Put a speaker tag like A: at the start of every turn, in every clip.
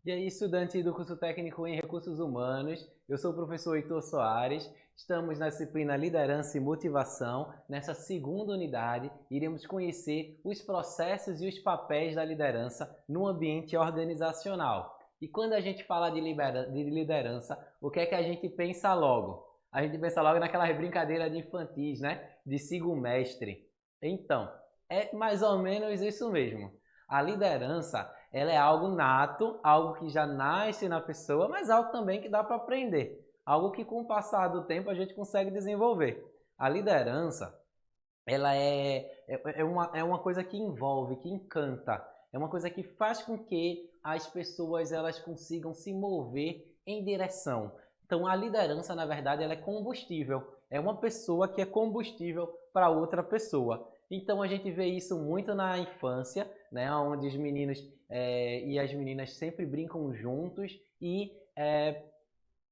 A: E aí, estudante do curso técnico em Recursos Humanos, eu sou o professor Heitor Soares, estamos na disciplina Liderança e Motivação. Nessa segunda unidade, iremos conhecer os processos e os papéis da liderança no ambiente organizacional. E quando a gente fala de liderança, o que é que a gente pensa logo? A gente pensa logo naquela brincadeira de infantis, né? De siga o mestre. Então, é mais ou menos isso mesmo. A liderança, ela é algo nato, algo que já nasce na pessoa, mas algo também que dá para aprender. Algo que com o passar do tempo a gente consegue desenvolver. A liderança, ela é uma coisa que envolve, que encanta. É uma coisa que faz com que as pessoas elas consigam se mover em direção. Então a liderança, na verdade, ela é combustível. É uma pessoa que é combustível para outra pessoa. Então a gente vê isso muito na infância, né, onde os meninos e as meninas sempre brincam juntos e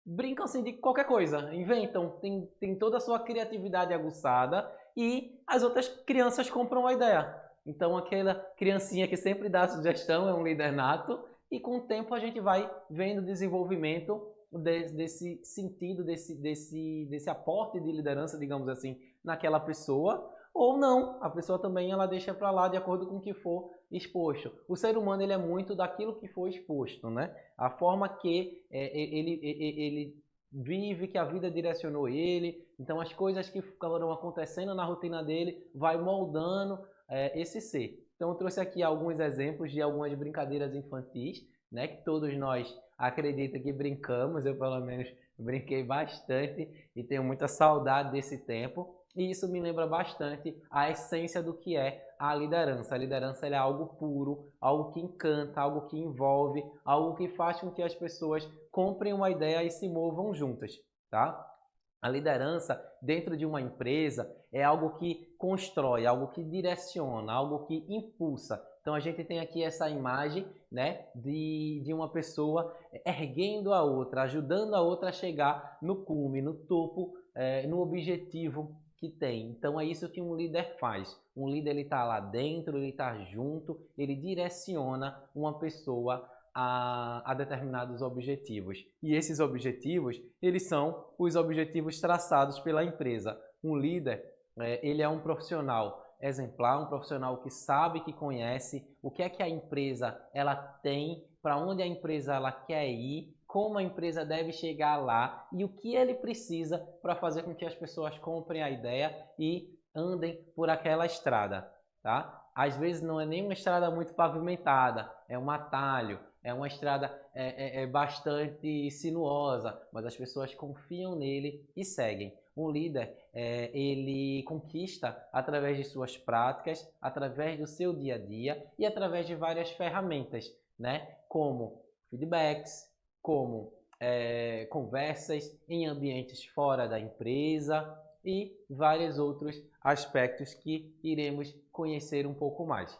A: brincam assim de qualquer coisa, inventam, tem toda a sua criatividade aguçada e as outras crianças compram a ideia. Então aquela criancinha que sempre dá a sugestão é um líder nato e com o tempo a gente vai vendo o desenvolvimento desse sentido, desse aporte de liderança, digamos assim, naquela pessoa, ou não, a pessoa também ela deixa para lá de acordo com o que for exposto. O ser humano ele é muito daquilo que foi exposto, né? A forma que ele vive, que a vida direcionou ele, então as coisas que foram acontecendo na rotina dele vai moldando esse ser. Então eu trouxe aqui alguns exemplos de algumas brincadeiras infantis, né, que todos nós acredito que brincamos, eu pelo menos brinquei bastante e tenho muita saudade desse tempo. E isso me lembra bastante a essência do que é a liderança. A liderança é algo puro, algo que encanta, algo que envolve, algo que faz com que as pessoas comprem uma ideia e se movam juntas, tá? A liderança dentro de uma empresa é algo que constrói, algo que direciona, algo que impulsa. Então a gente tem aqui essa imagem, né, de uma pessoa erguendo a outra, ajudando a outra a chegar no cume, no topo, no objetivo que tem. Então é isso que um líder faz. Um líder ele está lá dentro, ele está junto, ele direciona uma pessoa a determinados objetivos. E esses objetivos, eles são os objetivos traçados pela empresa. Um líder, ele é um profissional exemplar, um profissional que sabe, que conhece o que é que a empresa ela tem, para onde a empresa ela quer ir, como a empresa deve chegar lá e o que ele precisa para fazer com que as pessoas comprem a ideia e andem por aquela estrada, tá? Às vezes não é nem uma estrada muito pavimentada, é um atalho, é uma estrada bastante sinuosa, mas as pessoas confiam nele e seguem. Um líder, ele conquista através de suas práticas, através do seu dia a dia e através de várias ferramentas, né? Como feedbacks, como conversas em ambientes fora da empresa e vários outros aspectos que iremos conhecer um pouco mais.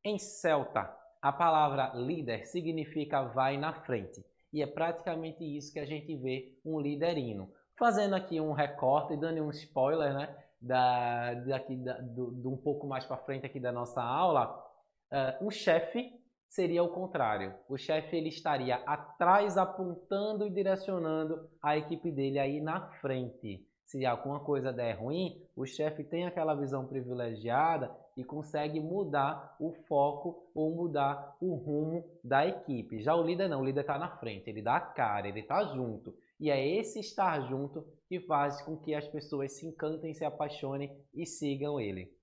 A: Em celta, a palavra líder significa vai na frente. E é praticamente isso que a gente vê um líder indo. Fazendo aqui um recorte e dando um spoiler, né, do um pouco mais para frente aqui da nossa aula, um chefe seria o contrário. O chefe ele estaria atrás apontando e direcionando a equipe dele aí na frente. Se alguma coisa der ruim, o chefe tem aquela visão privilegiada e consegue mudar o foco ou mudar o rumo da equipe. Já o líder não, o líder está na frente, ele dá a cara, ele está junto. E é esse estar junto que faz com que as pessoas se encantem, se apaixonem e sigam ele.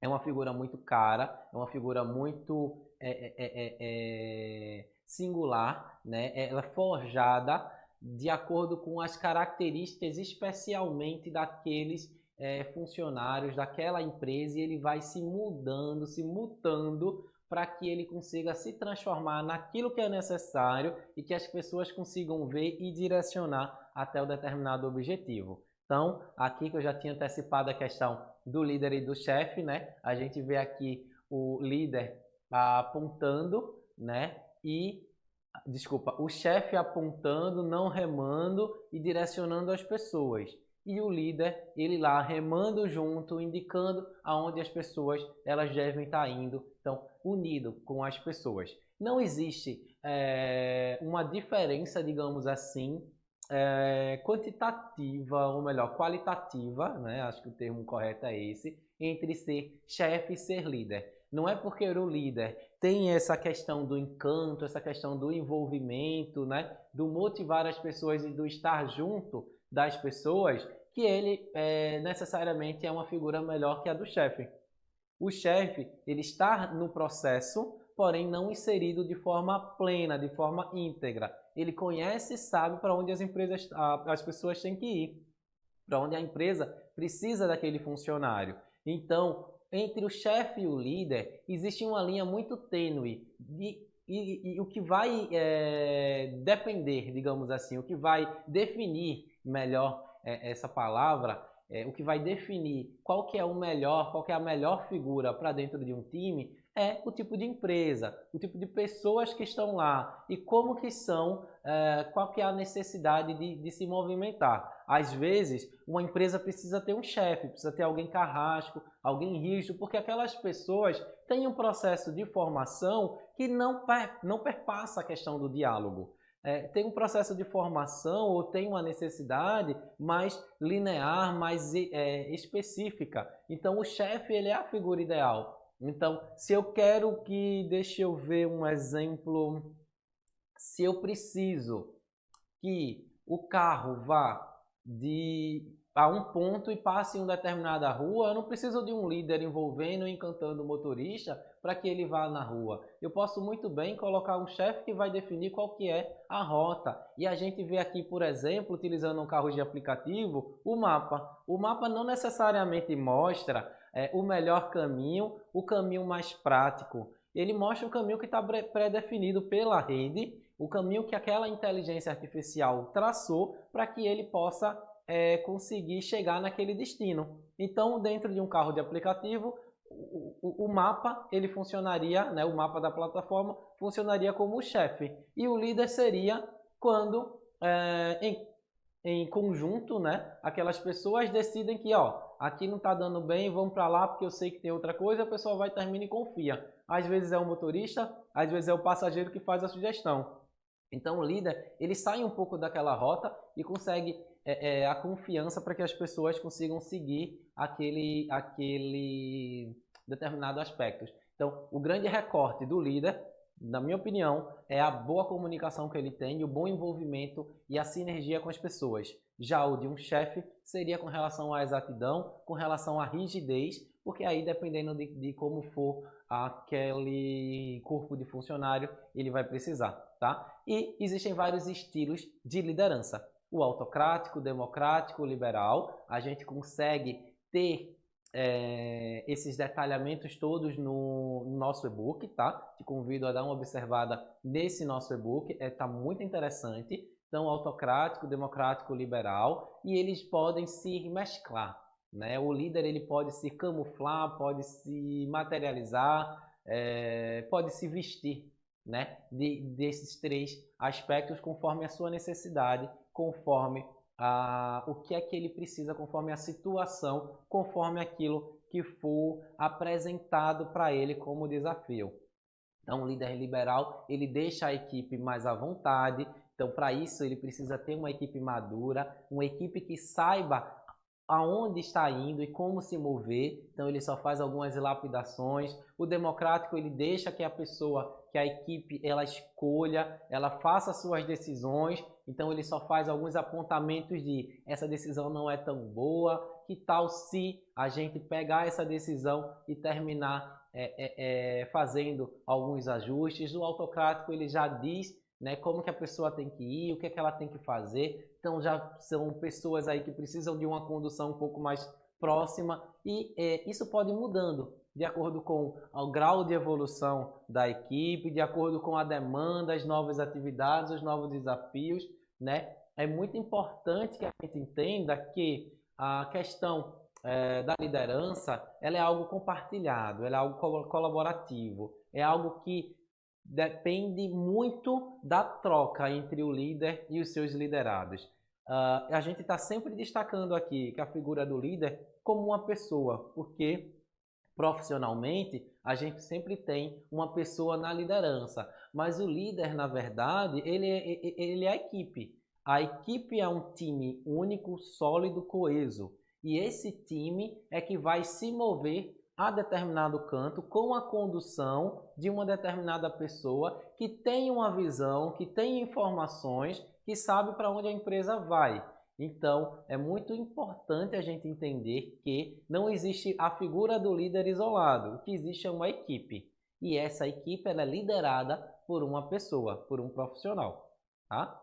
A: É uma figura muito cara, é uma figura muito singular, né? Ela é forjada de acordo com as características especialmente daqueles funcionários daquela empresa e ele vai se mudando, se mutando para que ele consiga se transformar naquilo que é necessário e que as pessoas consigam ver e direcionar até o determinado objetivo. Então, aqui que eu já tinha antecipado a questão do líder e do chefe, né? A gente vê aqui o líder apontando, né? O chefe apontando, não remando e direcionando as pessoas. E o líder, ele lá remando junto, indicando aonde as pessoas elas devem estar indo. Então, unido com as pessoas. Não existe uma diferença, digamos assim, quantitativa, ou melhor, qualitativa, né? Acho que o termo correto é esse, entre ser chefe e ser líder. Não é porque o líder tem essa questão do encanto, essa questão do envolvimento, né? Do motivar as pessoas e do estar junto das pessoas, que ele necessariamente é uma figura melhor que a do chefe. O chefe, ele está no processo, porém não inserido de forma plena, de forma íntegra. Ele conhece e sabe para onde as pessoas têm que ir, para onde a empresa precisa daquele funcionário. Então, entre o chefe e o líder, existe uma linha muito tênue e o que vai depender, digamos assim, o que vai definir melhor essa palavra, o que vai definir qual que é o melhor, qual que é a melhor figura para dentro de um time, é o tipo de empresa, o tipo de pessoas que estão lá e como que são, qual que é a necessidade de se movimentar. Às vezes, uma empresa precisa ter um chefe, precisa ter alguém carrasco, alguém rígido, porque aquelas pessoas têm um processo de formação que não perpassa a questão do diálogo. Tem um processo de formação ou tem uma necessidade mais linear, mais específica. Então, o chefe ele é a figura ideal. Então, se eu quero que, deixa eu ver um exemplo, se eu preciso que o carro vá a um ponto e passe em uma determinada rua, eu não preciso de um líder envolvendo e encantando o motorista para que ele vá na rua. Eu posso muito bem colocar um chefe que vai definir qual que é a rota. E a gente vê aqui, por exemplo, utilizando um carro de aplicativo, o mapa. O mapa não necessariamente mostra o melhor caminho, o caminho mais prático. Ele mostra o caminho que está pré-definido pela rede, o caminho que aquela inteligência artificial traçou para que ele possa conseguir chegar naquele destino. Então, dentro de um carro de aplicativo, o mapa ele funcionaria, né, o mapa da plataforma funcionaria como o chefe. E o líder seria quando, em conjunto, né, aquelas pessoas decidem que, ó, aqui não está dando bem, vamos para lá porque eu sei que tem outra coisa, a pessoa vai, termina e confia. Às vezes é o motorista, às vezes é o passageiro que faz a sugestão. Então o líder, ele sai um pouco daquela rota e consegue a confiança para que as pessoas consigam seguir aquele determinado aspecto. Então, o grande recorte do líder, na minha opinião, é a boa comunicação que ele tem, o bom envolvimento e a sinergia com as pessoas. Já o de um chefe seria com relação à exatidão, com relação à rigidez, porque aí, dependendo de como for aquele corpo de funcionário, ele vai precisar, tá? E existem vários estilos de liderança. O autocrático, o democrático, o liberal. A gente consegue ter esses detalhamentos todos no nosso e-book, tá? Te convido a dar uma observada nesse nosso e-book, tá muito interessante. Então, autocrático, democrático, liberal, e eles podem se mesclar, né? O líder ele pode se camuflar, pode se materializar, pode se vestir, né? Desses três aspectos conforme a sua necessidade, conforme o que é que ele precisa, conforme a situação, conforme aquilo que for apresentado para ele como desafio. Então, o líder liberal, ele deixa a equipe mais à vontade. Então, para isso, ele precisa ter uma equipe madura, uma equipe que saiba aonde está indo e como se mover. Então, ele só faz algumas lapidações. O democrático, ele deixa que a pessoa, que a equipe, ela escolha, ela faça suas decisões. Então, ele só faz alguns apontamentos de essa decisão não é tão boa, que tal se a gente pegar essa decisão e terminar fazendo alguns ajustes. O autocrático ele já diz, né, como que a pessoa tem que ir, o que é que ela tem que fazer. Então já são pessoas aí que precisam de uma condução um pouco mais próxima e isso pode ir mudando. de acordo com o grau de evolução da equipe, de acordo com a demanda, as novas atividades, os novos desafios, né? É muito importante que a gente entenda que a questão da liderança, ela é algo compartilhado, ela é algo colaborativo, é algo que depende muito da troca entre o líder e os seus liderados. A gente está sempre destacando aqui que a figura do líder como uma pessoa, porque profissionalmente a gente sempre tem uma pessoa na liderança, mas o líder, na verdade, ele é a equipe. A equipe é um time único, sólido, coeso. E esse time é que vai se mover a determinado canto com a condução de uma determinada pessoa que tem uma visão, que tem informações, que sabe para onde a empresa vai. Então, é muito importante a gente entender que não existe a figura do líder isolado, o que existe é uma equipe. E essa equipe ela é liderada por uma pessoa, por um profissional, tá?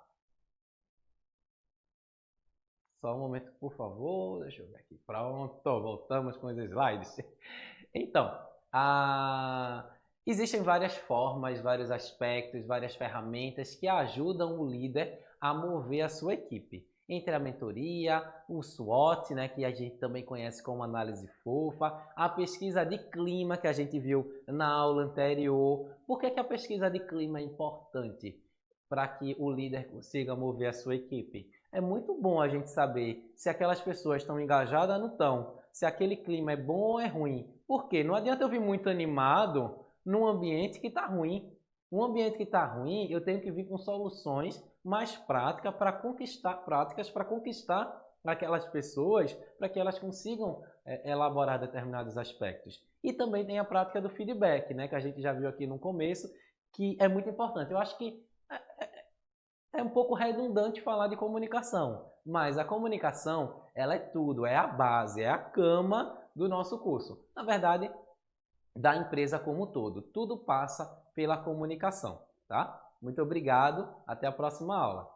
A: Só um momento, por favor. Deixa eu ver aqui. Pronto, voltamos com os slides. Então, existem várias formas, vários aspectos, várias ferramentas que ajudam o líder a mover a sua equipe. Entre a mentoria, o SWOT, né, que a gente também conhece como análise fofa, a pesquisa de clima que a gente viu na aula anterior. Por que a pesquisa de clima é importante para que o líder consiga mover a sua equipe? É muito bom a gente saber se aquelas pessoas estão engajadas ou não estão, se aquele clima é bom ou é ruim. Por quê? Não adianta eu vir muito animado num ambiente que está ruim. Um ambiente que está ruim, eu tenho que vir com soluções mais práticas para conquistar aquelas pessoas, para que elas consigam elaborar determinados aspectos. E também tem a prática do feedback, né, que a gente já viu aqui no começo, que é muito importante. Eu acho que é um pouco redundante falar de comunicação, mas a comunicação, ela é tudo, é a base, é a cama do nosso curso. Na verdade, da empresa como um todo. Tudo passa pela comunicação, tá? Muito obrigado, até a próxima aula.